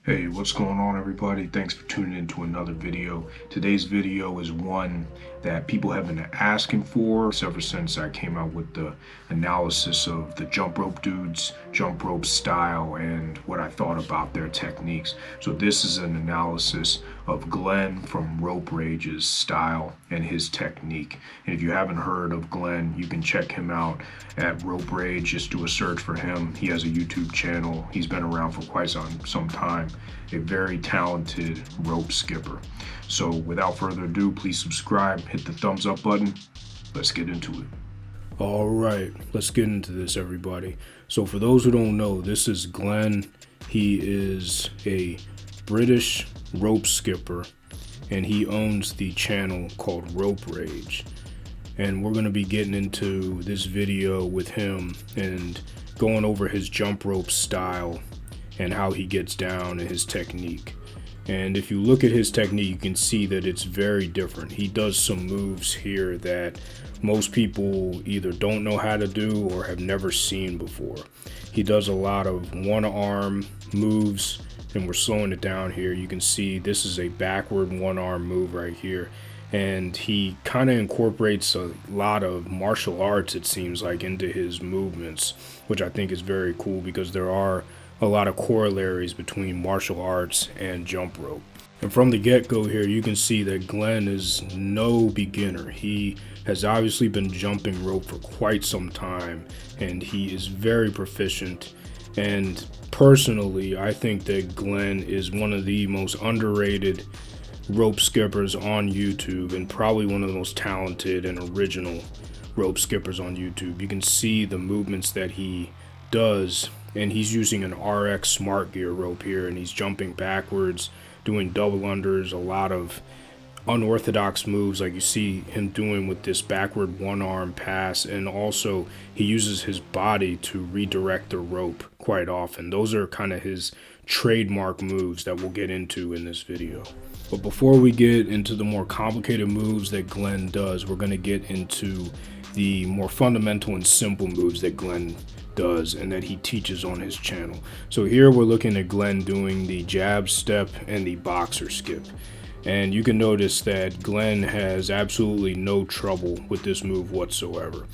Hey, what's going on, everybody? Thanks for tuning in to another video. Today's video is one that people have been asking for ever since I came out with the analysis of the jump rope dudes, jump rope style, and what I thought about their techniques. So this is an analysis of Glenn from Rope Rage's style and his technique. And if you haven't heard of Glenn, you can check him out at Rope Rage. Just do a search for him. He has a YouTube channel. He's been around for quite some time. A very talented rope skipper. So without further ado, please subscribe, hit the thumbs up button. Let's get into it. All right, let's get into this, everybody. So for those who don't know, this is Glenn. He is a British rope skipper, and he owns the channel called Rope Rage. And we're going to be getting into this video with him and going over his jump rope style and how he gets down and his technique. And if you look at his technique, you can see that it's very different. He does some moves here that most people either don't know how to do or have never seen before. He does a lot of one arm moves, and we're slowing it down here. You can see this is a backward one arm move right here. And he kind of incorporates a lot of martial arts, it seems like, into his movements, which I think is very cool because there are a lot of corollaries between martial arts and jump rope. And from the get-go here, you can see that Glenn is no beginner. He has obviously been jumping rope for quite some time, and he is very proficient. And personally, I think that Glenn is one of the most underrated rope skippers on YouTube, and probably one of the most talented and original rope skippers on YouTube. You can see the movements that he does, and he's using an RX Smart Gear rope here, and he's jumping backwards, doing double unders, a lot of unorthodox moves like you see him doing with this backward one arm pass, and also he uses his body to redirect the rope quite often. Those are kind of his trademark moves that we'll get into in this video. But before we get into the more complicated moves that Glenn does, we're going to get into the more fundamental and simple moves that Glenn does and that he teaches on his channel. So here we're looking at Glenn doing the jab step and the boxer skip. And you can notice that Glenn has absolutely no trouble with this move whatsoever.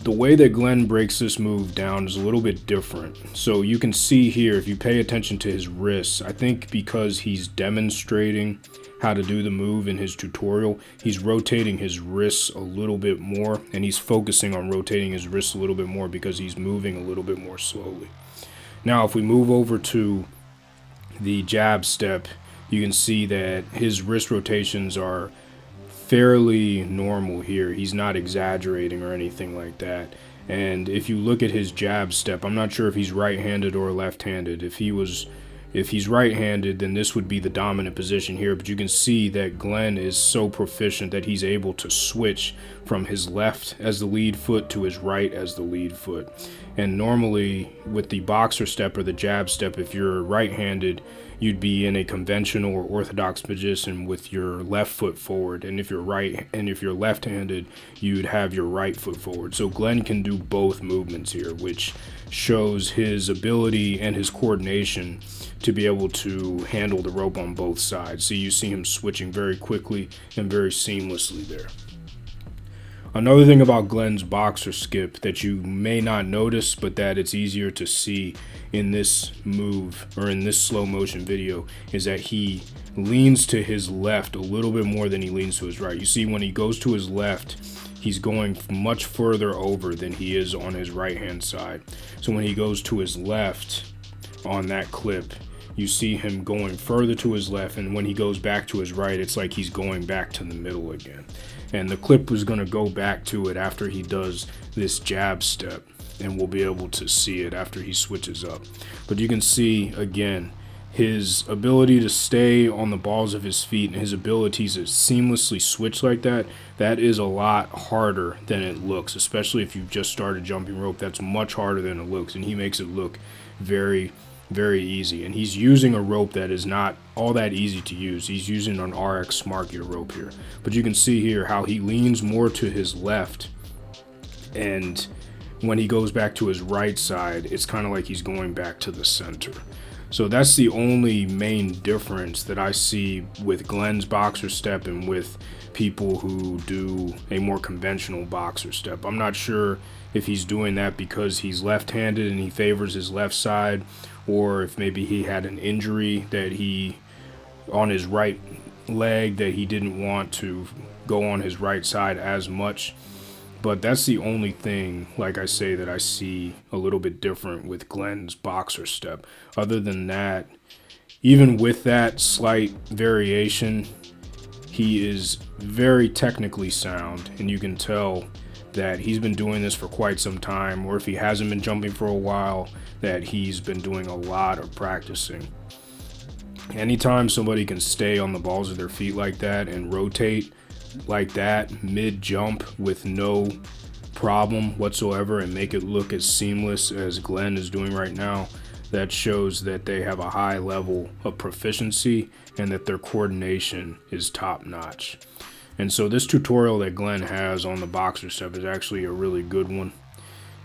The way that Glenn breaks this move down is a little bit different. So you can see here, if you pay attention to his wrists, I think because he's demonstrating how to do the move in his tutorial, he's rotating his wrists a little bit more, and he's focusing on rotating his wrists a little bit more because he's moving a little bit more slowly. Now, if we move over to the jab step, you can see that his wrist rotations are fairly normal here. He's not exaggerating or anything like that. And if you look at his jab step, I'm not sure if he's right-handed or left-handed. If he's right-handed, then this would be the dominant position here, but you can see that Glenn is so proficient that he's able to switch from his left as the lead foot to his right as the lead foot. And normally with the boxer step or the jab step, if you're right-handed, you'd be in a conventional or orthodox position with your left foot forward, and if you're left-handed, you'd have your right foot forward. So Glenn can do both movements here, which shows his ability and his coordination to be able to handle the rope on both sides. So you see him switching very quickly and very seamlessly there. Another thing about Glenn's boxer skip that you may not notice, but that it's easier to see in this move or in this slow motion video, is that he leans to his left a little bit more than he leans to his right. You see when he goes to his left, he's going much further over than he is on his right hand side. So when he goes to his left on that clip, you see him going further to his left, and when he goes back to his right, it's like he's going back to the middle again. And the clip was going to go back to it after he does this jab step, and we'll be able to see it after he switches up. But you can see, again, his ability to stay on the balls of his feet and his ability to seamlessly switch like that, that is a lot harder than it looks, especially if you've just started jumping rope. That's much harder than it looks, and he makes it look very, very easy. And he's using a rope that is not all that easy to use. He's using an RX Smart Gear rope here. But you can see here how he leans more to his left, and when he goes back to his right side, it's kind of like he's going back to the center. So that's the only main difference that I see with Glenn's boxer step and with people who do a more conventional boxer step. I'm not sure if he's doing that because he's left-handed and he favors his left side, or if maybe he had an injury that he on his right leg that he didn't want to go on his right side as much. But that's the only thing, like I say, that I see a little bit different with Glenn's boxer step. Other than that, even with that slight variation, he is very technically sound, and you can tell that he's been doing this for quite some time, or if he hasn't been jumping for a while, that he's been doing a lot of practicing. Anytime somebody can stay on the balls of their feet like that and rotate like that mid-jump with no problem whatsoever and make it look as seamless as Glenn is doing right now, that shows that they have a high level of proficiency and that their coordination is top-notch. And so this tutorial that Glenn has on the boxer step is actually a really good one,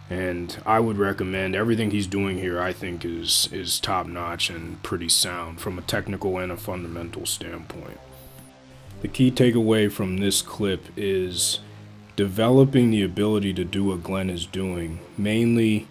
and I would recommend everything he's doing here. I think is top-notch and pretty sound from a technical and a fundamental standpoint. The key takeaway from this clip is developing the ability to do what Glenn is doing, mainly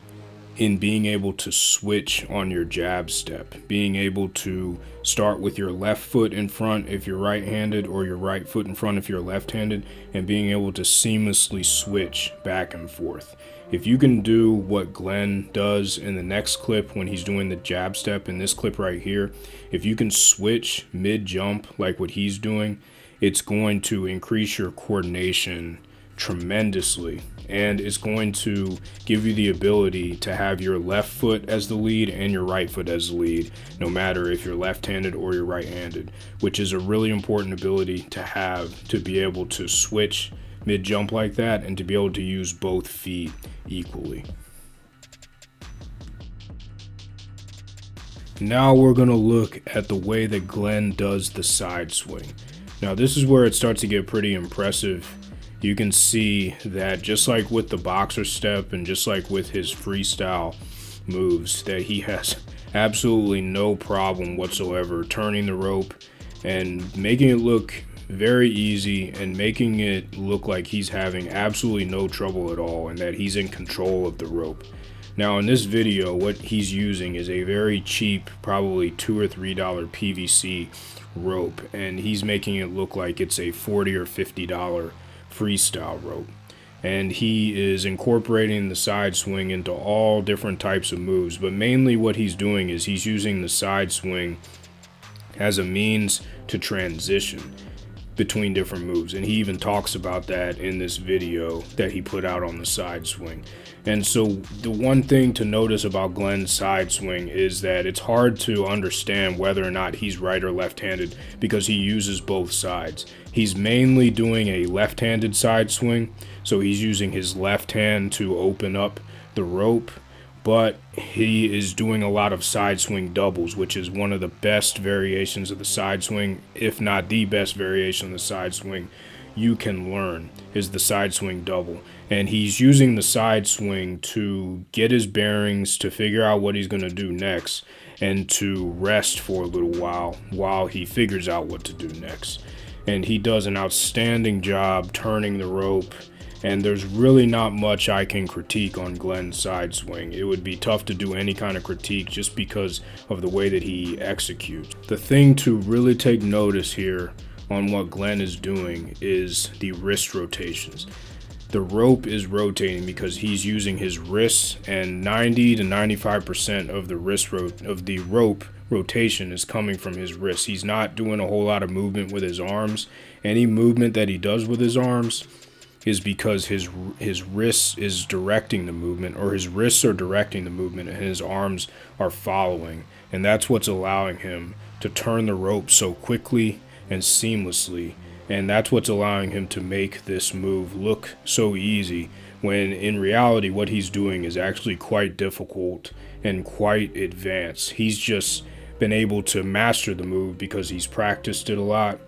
in being able to switch on your jab step, being able to start with your left foot in front if you're right-handed, or your right foot in front if you're left-handed, and being able to seamlessly switch back and forth. If you can do what Glenn does in the next clip when he's doing the jab step, in this clip right here, if you can switch mid-jump like what he's doing, it's going to increase your coordination tremendously, and it's going to give you the ability to have your left foot as the lead and your right foot as the lead, no matter if you're left-handed or you're right-handed, which is a really important ability to have, to be able to switch mid-jump like that and to be able to use both feet equally. Now we're going to look at the way that Glenn does the side swing. Now this is where it starts to get pretty impressive. You can see that just like with the boxer step and just like with his freestyle moves, that he has absolutely no problem whatsoever turning the rope and making it look very easy and making it look like he's having absolutely no trouble at all and that he's in control of the rope. Now in this video, what he's using is a very cheap, probably $2 or $3 PVC rope, and he's making it look like it's a $40 or $50 freestyle rope. And he is incorporating the side swing into all different types of moves, but mainly what he's doing is he's using the side swing as a means to transition between different moves, and he even talks about that in this video that he put out on the side swing. And so the one thing to notice about Glenn's side swing is that it's hard to understand whether or not he's right or left-handed because he uses both sides. He's mainly doing a left-handed side swing, so he's using his left hand to open up the rope, but he is doing a lot of side swing doubles, which is one of the best variations of the side swing, if not the best variation of the side swing you can learn, is the side swing double. And he's using the side swing to get his bearings, to figure out what he's going to do next, and to rest for a little while he figures out what to do next. And he does an outstanding job turning the rope, and there's really not much I can critique on Glenn's side swing. It would be tough to do any kind of critique just because of the way that he executes. The thing to really take notice here on what Glenn is doing is the wrist rotations. The rope is rotating because he's using his wrists, and 90 to 95% of the rope rotation is coming from his wrists. He's not doing a whole lot of movement with his arms. Any movement that he does with his arms is because his wrists is directing the movement, or his wrists are directing the movement and his arms are following. And that's what's allowing him to turn the rope so quickly and seamlessly. And that's what's allowing him to make this move look so easy, when in reality what he's doing is actually quite difficult and quite advanced. He's just been able to master the move because he's practiced it a lot,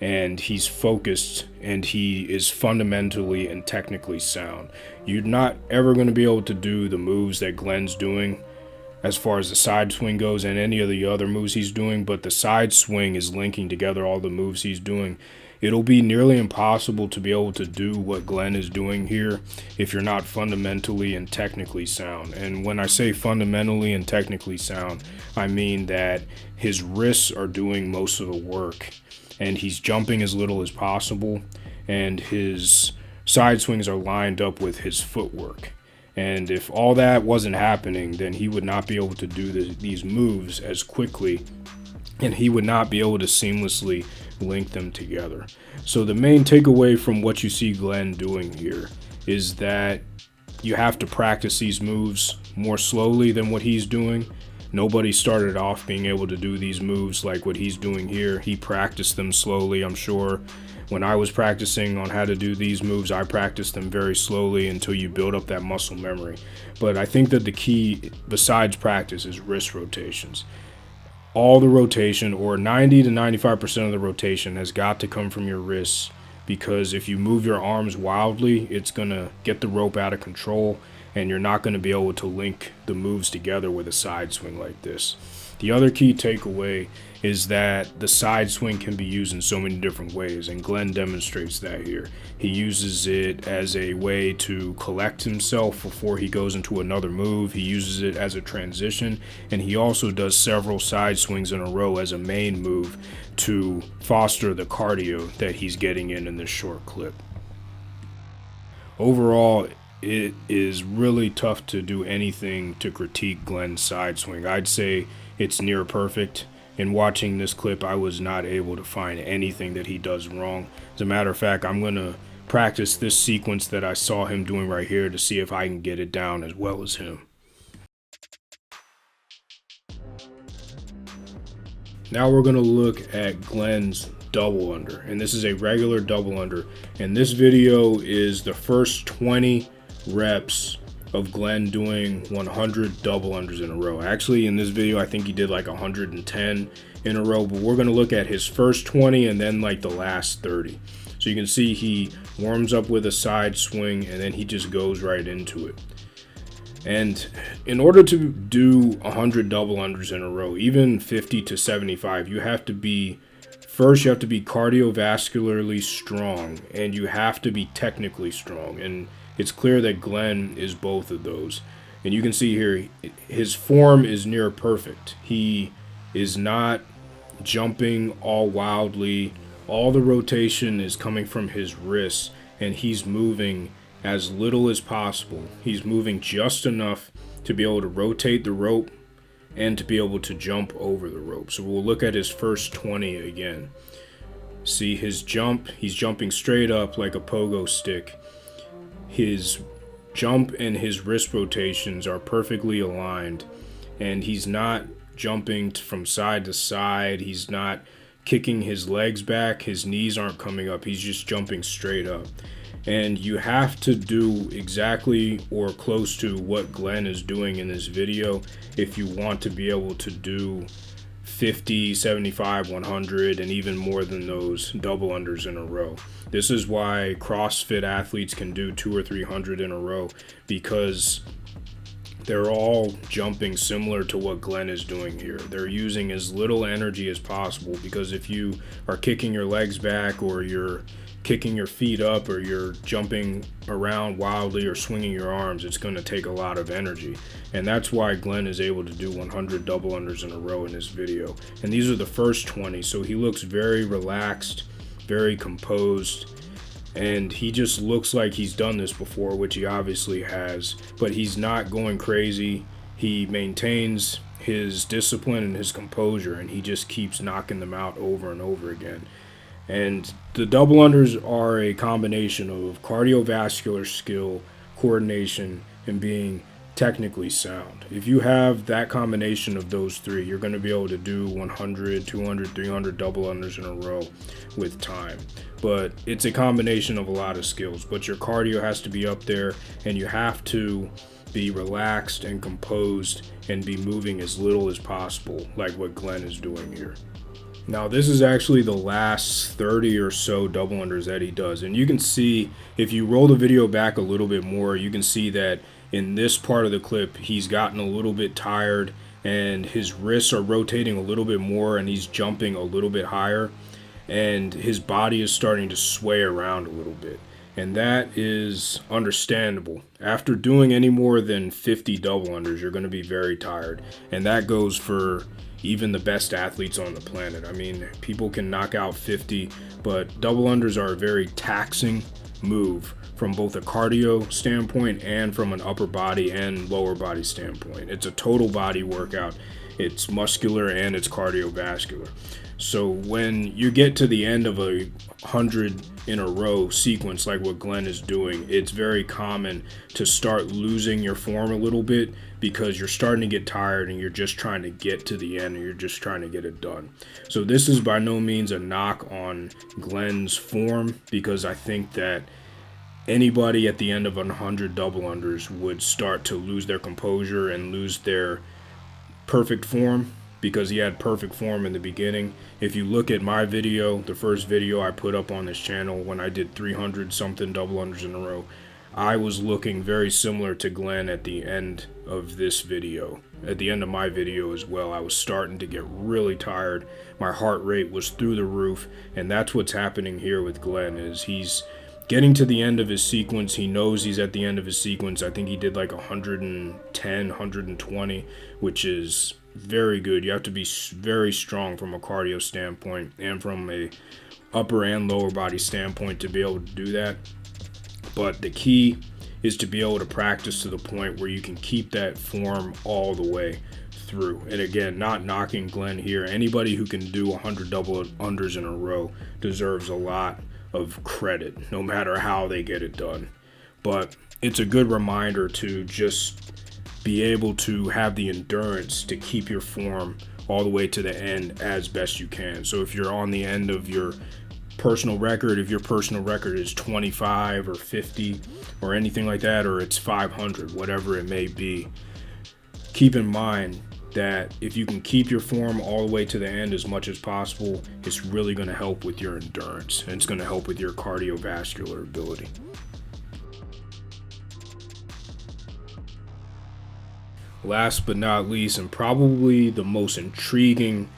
and he's focused, and he is fundamentally and technically sound. You're not ever going to be able to do the moves that Glenn's doing as far as the side swing goes and any of the other moves he's doing, but the side swing is linking together all the moves he's doing. It'll be nearly impossible to be able to do what Glenn is doing here if you're not fundamentally and technically sound. And when I say fundamentally and technically sound, I mean that his wrists are doing most of the work and he's jumping as little as possible, and his side swings are lined up with his footwork. And if all that wasn't happening, then he would not be able to do these moves as quickly, and he would not be able to seamlessly link them together. So the main takeaway from what you see Glenn doing here is that you have to practice these moves more slowly than what he's doing. Nobody started off being able to do these moves like what he's doing here. He practiced them slowly, I'm sure. When I was practicing on how to do these moves, I practiced them very slowly until you build up that muscle memory. But I think that the key, besides practice, is wrist rotations. All the rotation, or 90 to 95% of the rotation, has got to come from your wrists, because if you move your arms wildly, it's going to get the rope out of control, and you're not going to be able to link the moves together with a side swing like this. The other key takeaway is that the side swing can be used in so many different ways, and Glenn demonstrates that here. He uses it as a way to collect himself before he goes into another move. He uses it as a transition, and he also does several side swings in a row as a main move to foster the cardio that he's getting in this short clip. Overall, it is really tough to do anything to critique Glenn's side swing. I'd say it's near perfect. In watching this clip, I was not able to find anything that he does wrong. As a matter of fact, I'm going to practice this sequence that I saw him doing right here to see if I can get it down as well as him. Now we're going to look at Glenn's double under, and this is a regular double under, and this video is the first 20 reps of Glenn doing 100 double unders in a row. Actually, in this video, I think he did like 110 in a row, but we're going to look at his first 20 and then like the last 30. So you can see he warms up with a side swing and then he just goes right into it. And in order to do 100 double unders in a row, even 50 to 75, you have to be cardiovascularly strong, and you have to be technically strong. And it's clear that Glenn is both of those. And you can see here, his form is near perfect. He is not jumping all wildly. All the rotation is coming from his wrists, and he's moving as little as possible. He's moving just enough to be able to rotate the rope and to be able to jump over the rope. So we'll look at his first 20 again. See his jump, he's jumping straight up like a pogo stick. His jump and his wrist rotations are perfectly aligned, and he's not jumping from side to side. He's not kicking his legs back. His knees aren't coming up. He's just jumping straight up. And you have to do exactly or close to what Glenn is doing in this video if you want to be able to do 50, 75, 100, and even more than those double unders in a row. This is why CrossFit athletes can do 200 or 300 in a row, because they're all jumping similar to what Glenn is doing here. They're using as little energy as possible, because if you are kicking your legs back, or you're kicking your feet up, or you're jumping around wildly or swinging your arms, it's going to take a lot of energy. And that's why Glenn is able to do 100 double unders in a row in this video. And these are the first 20, so he looks very relaxed, very composed, and he just looks like he's done this before, which he obviously has, but he's not going crazy. He maintains his discipline and his composure, and he just keeps knocking them out over and over again. And the double unders are a combination of cardiovascular skill, coordination, and being technically sound. If you have that combination of those three, you're going to be able to do 100, 200, 300 double unders in a row with time. But it's a combination of a lot of skills. But your cardio has to be up there, and you have to be relaxed and composed and be moving as little as possible, like what Glenn is doing here. Now this is actually the last 30 or so double unders that he does, and you can see, if you roll the video back a little bit more, you can see that in this part of the clip, he's gotten a little bit tired and his wrists are rotating a little bit more and he's jumping a little bit higher and his body is starting to sway around a little bit. And that is understandable. After doing any more than 50 double unders, you're going to be very tired. And that goes for even the best athletes on the planet. I mean, people can knock out 50, but double unders are a very taxing move from both a cardio standpoint and from an upper body and lower body standpoint. It's a total body workout. It's muscular and it's cardiovascular. So when you get to the end of a 100 in a row sequence like what Glenn is doing, it's very common to start losing your form a little bit because you're starting to get tired and you're just trying to get to the end and you're just trying to get it done. So this is by no means a knock on Glenn's form, because I think that anybody at the end of 100 double unders would start to lose their composure and lose their perfect form, because he had perfect form in the beginning. If you look at my video, the first video I put up on this channel when I did 300 something double unders in a row, I was looking very similar to Glenn at the end of this video. At the end of my video as well, I was starting to get really tired. My heart rate was through the roof, and that's what's happening here with Glenn. Is he's getting to the end of his sequence. He knows he's at the end of his sequence. I think he did like 110, 120, which is very good. You have to be very strong from a cardio standpoint and from a upper and lower body standpoint to be able to do that. But the key is to be able to practice to the point where you can keep that form all the way through. And again, not knocking Glenn here. Anybody who can do 100 double unders in a row deserves a lot of credit, no matter how they get it done. But it's a good reminder to just be able to have the endurance to keep your form all the way to the end as best you can. So if you're on the end of your personal record, if your personal record is 25 or 50 or anything like that, or it's 500, whatever it may be, keep in mind that if you can keep your form all the way to the end as much as possible, it's really going to help with your endurance, and it's going to help with your cardiovascular ability. Last but not least, and probably the most intriguing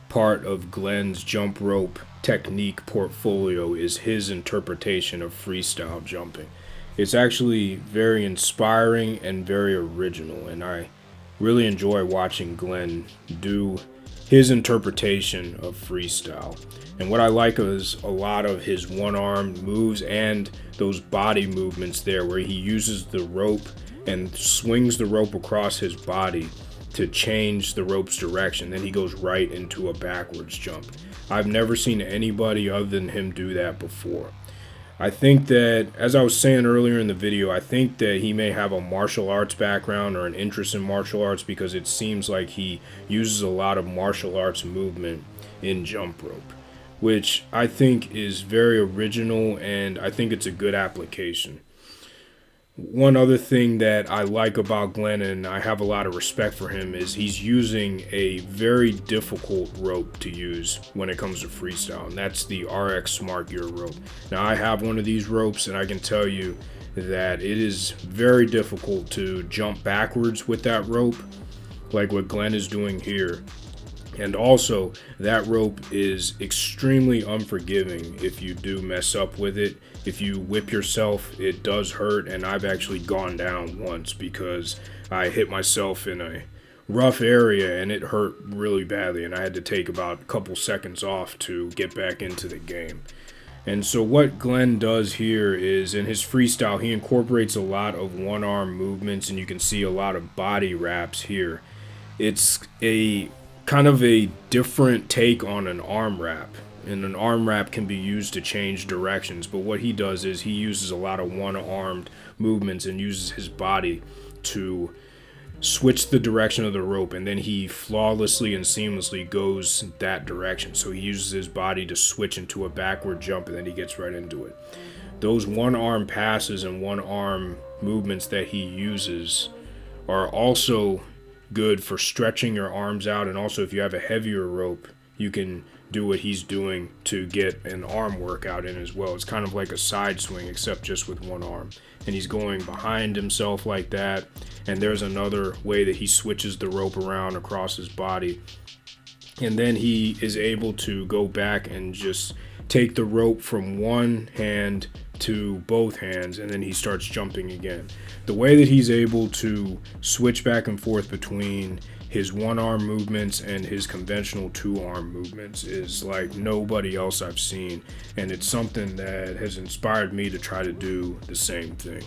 part of Glenn's jump rope technique portfolio, is his interpretation of freestyle jumping. It's actually very inspiring and very original, and I really enjoy watching Glenn do his interpretation of freestyle. And what I like is a lot of his one-armed moves and those body movements there where he uses the rope and swings the rope across his body to change the rope's direction. Then he goes right into a backwards jump. I've never seen anybody other than him do that before. I think that, as I was saying earlier in the video, I think that he may have a martial arts background or an interest in martial arts, because it seems like he uses a lot of martial arts movement in jump rope, which I think is very original, and I think it's a good application. One other thing that I like about Glenn, and I have a lot of respect for him, is he's using a very difficult rope to use when it comes to freestyle, and that's the RX Smart Gear rope. Now, I have one of these ropes, and I can tell you that it is very difficult to jump backwards with that rope, like what Glenn is doing here. And also, that rope is extremely unforgiving if you do mess up with it. If you whip yourself, it does hurt, and I've actually gone down once because I hit myself in a rough area and it hurt really badly, and I had to take about a couple seconds off to get back into the game. And so what Glenn does here is, in his freestyle, he incorporates a lot of one-arm movements, and you can see a lot of body wraps here. It's a kind of a different take on an arm wrap, and an arm wrap can be used to change directions, but what he does is he uses a lot of one-armed movements and uses his body to switch the direction of the rope, and then he flawlessly and seamlessly goes that direction. So he uses his body to switch into a backward jump, and then he gets right into it. Those one-arm passes and one-arm movements that he uses are also good for stretching your arms out, and also if you have a heavier rope, you can do what he's doing to get an arm workout in as well. It's kind of like a side swing, except just with one arm. And he's going behind himself like that. And there's another way that he switches the rope around across his body. And then he is able to go back and just take the rope from one hand to both hands, and then he starts jumping again. The way that he's able to switch back and forth between his one arm movements and his conventional two arm movements is like nobody else I've seen, and it's something that has inspired me to try to do the same thing.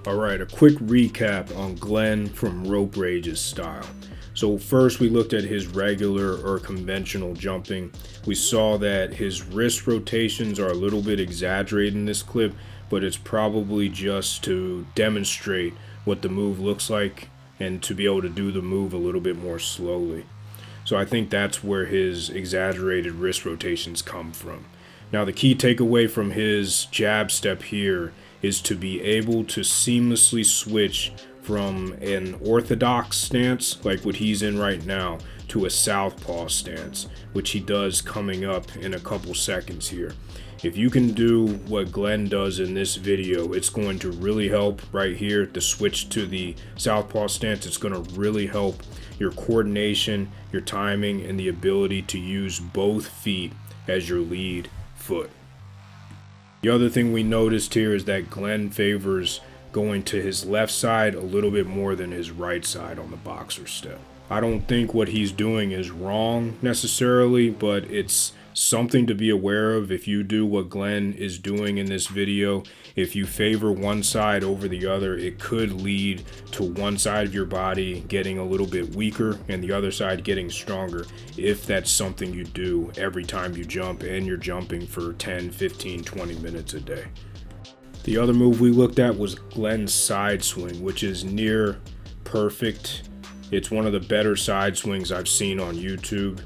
Alright, a quick recap on Glenn from Rope Rage's style. So first we looked at his regular or conventional jumping. We saw that his wrist rotations are a little bit exaggerated in this clip, but it's probably just to demonstrate what the move looks like and to be able to do the move a little bit more slowly. So I think that's where his exaggerated wrist rotations come from. Now the key takeaway from his jab step here is to be able to seamlessly switch from an orthodox stance, like what he's in right now, to a southpaw stance, which he does coming up in a couple seconds here. If you can do what Glenn does in this video, it's going to really help right here. The switch to the southpaw stance, it's going to really help your coordination, your timing, and the ability to use both feet as your lead foot. The other thing we noticed here is that Glenn favors going to his left side a little bit more than his right side on the boxer step. I don't think what he's doing is wrong necessarily, but it's something to be aware of if you do what Glenn is doing in this video. If you favor one side over the other, it could lead to one side of your body getting a little bit weaker and the other side getting stronger if that's something you do every time you jump and you're jumping for 10, 15, 20 minutes a day. The other move we looked at was Glenn's side swing, which is near perfect. It's one of the better side swings I've seen on YouTube.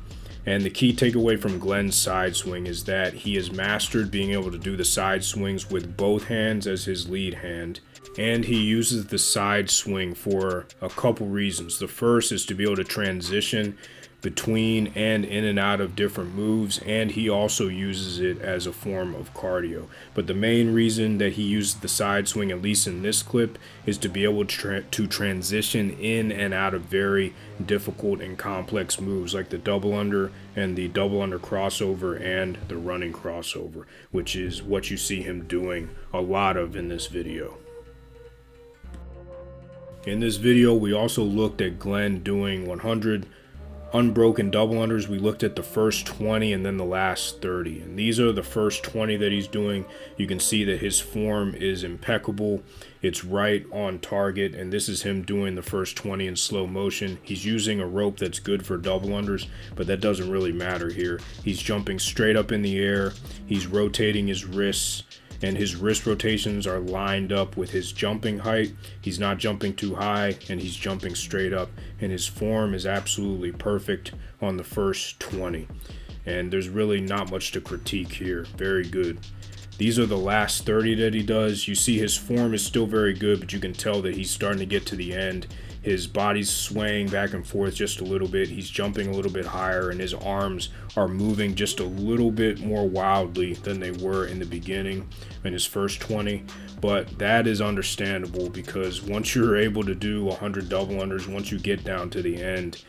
And the key takeaway from Glenn's side swing is that he has mastered being able to do the side swings with both hands as his lead hand. And he uses the side swing for a couple reasons. The first is to be able to transition between and in and out of different moves, and he also uses it as a form of cardio. But the main reason that he uses the side swing, at least in this clip, is to be able to transition in and out of very difficult and complex moves like the double under and the double under crossover and the running crossover, which is what you see him doing a lot of in this video. In this video, we also looked at Glenn doing 100 unbroken double unders. We looked at the first 20 and then the last 30, and these are the first 20 that he's doing. You can see that his form is impeccable. It's right on target, and this is him doing the first 20 in slow motion. He's using a rope that's good for double unders, but that doesn't really matter here. He's jumping straight up in the air. He's rotating his wrists, and his wrist rotations are lined up with his jumping height. He's not jumping too high, and he's jumping straight up, and his form is absolutely perfect on the first 20. And there's really not much to critique here. Very good. These are the last 30 that he does. You see his form is still very good, but you can tell that he's starting to get to the end. His body's swaying back and forth just a little bit. He's jumping a little bit higher, and his arms are moving just a little bit more wildly than they were in the beginning in his first 20. But that is understandable, because once you're able to do 100 double unders, once you get down to the end,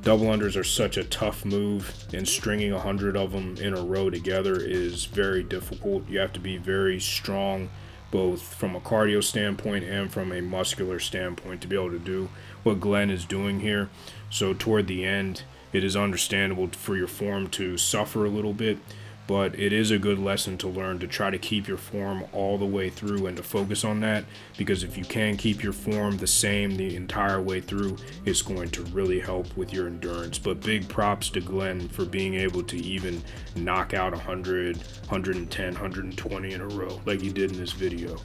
double unders are such a tough move, and stringing 100 of them in a row together is very difficult. You have to be very strong, both from a cardio standpoint and from a muscular standpoint, to be able to do what Glenn is doing here. So toward the end, it is understandable for your form to suffer a little bit, but it is a good lesson to learn to try to keep your form all the way through and to focus on that, because if you can keep your form the same the entire way through, it's going to really help with your endurance. But big props to Glenn for being able to even knock out 100, 110, 120 in a row like he did in this video.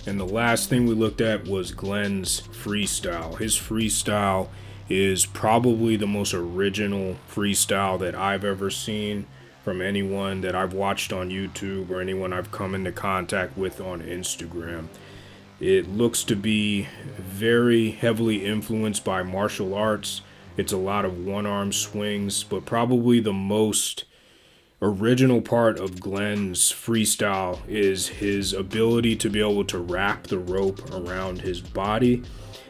And the last thing we looked at was Glenn's freestyle. His freestyle is probably the most original freestyle that I've ever seen from anyone that I've watched on YouTube or anyone I've come into contact with on Instagram. It looks to be very heavily influenced by martial arts. It's a lot of one-arm swings, but probably the most original part of Glenn's freestyle is his ability to be able to wrap the rope around his body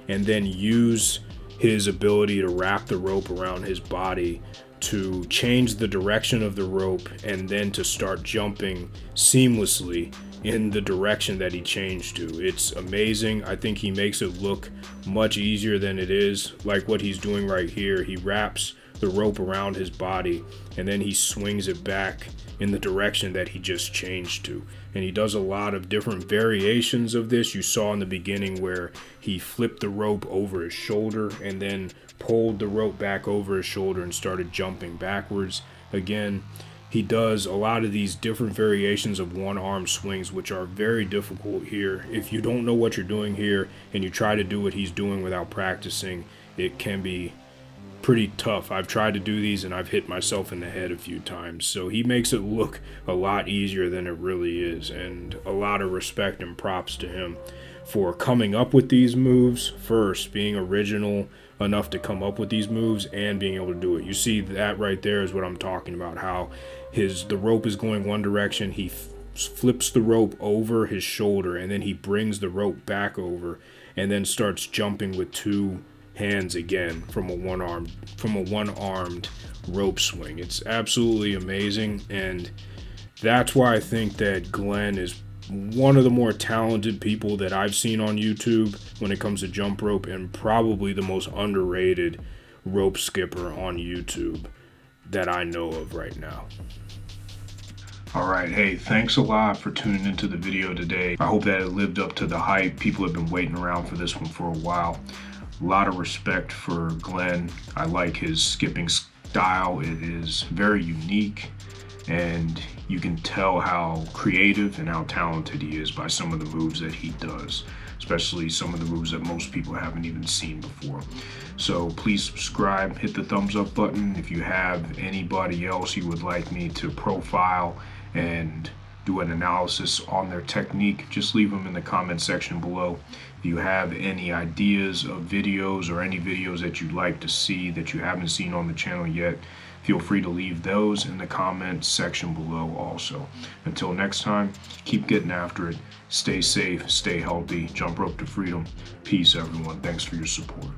and then use his ability to wrap the rope around his body to change the direction of the rope and then to start jumping seamlessly in the direction that he changed to. It's amazing. I think he makes it look much easier than it is. Like what he's doing right here, he wraps the rope around his body and then he swings it back in the direction that he just changed to. And he does a lot of different variations of this. You saw in the beginning where he flipped the rope over his shoulder and then pulled the rope back over his shoulder and started jumping backwards again. He does a lot of these different variations of one-arm swings, which are very difficult here. If you don't know what you're doing here and you try to do what he's doing without practicing, it can be pretty tough. I've tried to do these and I've hit myself in the head a few times. So he makes it look a lot easier than it really is, and a lot of respect and props to him for coming up with these moves first, being original enough to come up with these moves and being able to do it. You see that right there is what I'm talking about, how the rope is going one direction, he flips the rope over his shoulder and then he brings the rope back over and then starts jumping with two hands again from a one-armed rope swing. It's absolutely amazing, and that's why I think that Glenn is one of the more talented people that I've seen on YouTube when it comes to jump rope, and probably the most underrated rope skipper on YouTube that I know of right now. All right, hey, thanks a lot for tuning into the video today. I hope that it lived up to the hype. People have been waiting around for this one for a while. A lot of respect for Glenn. I like his skipping style. It is very unique, and you can tell how creative and how talented he is by some of the moves that he does, especially some of the moves that most people haven't even seen before. So please subscribe, hit the thumbs up button. If you have anybody else you would like me to profile and do an analysis on their technique, just leave them in the comment section below. If you have any ideas of videos or any videos that you'd like to see that you haven't seen on the channel yet, feel free to leave those in the comment section below also. Until next time, keep getting after it. Stay safe, stay healthy, jump rope to freedom. Peace, everyone. Thanks for your support.